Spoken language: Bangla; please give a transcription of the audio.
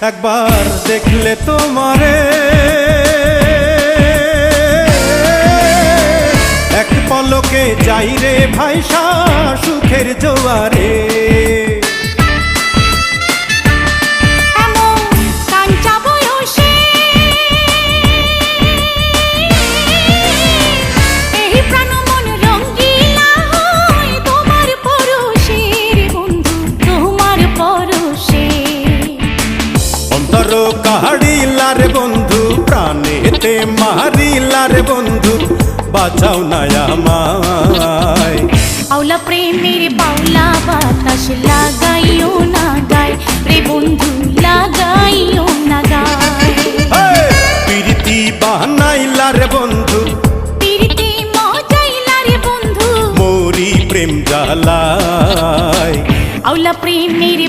একবার দেখলে তোমারে এক পলকে যাই রে ভাইসা সুখের জোয়ারে। কাহাড়িলার বন্ধু প্রাণেতে মারিলার বন্ধু বাঁচাও না আমায়। আওলা প্রেমের বাউলা বাতাস লাগাইও না গায় রে বন্ধু লাগাইও না গায়। প্রীতি বানাইলার বন্ধু প্রীতি মজাইলার বন্ধু মোরি প্রেম জ্বালায়। আওলা প্রেমের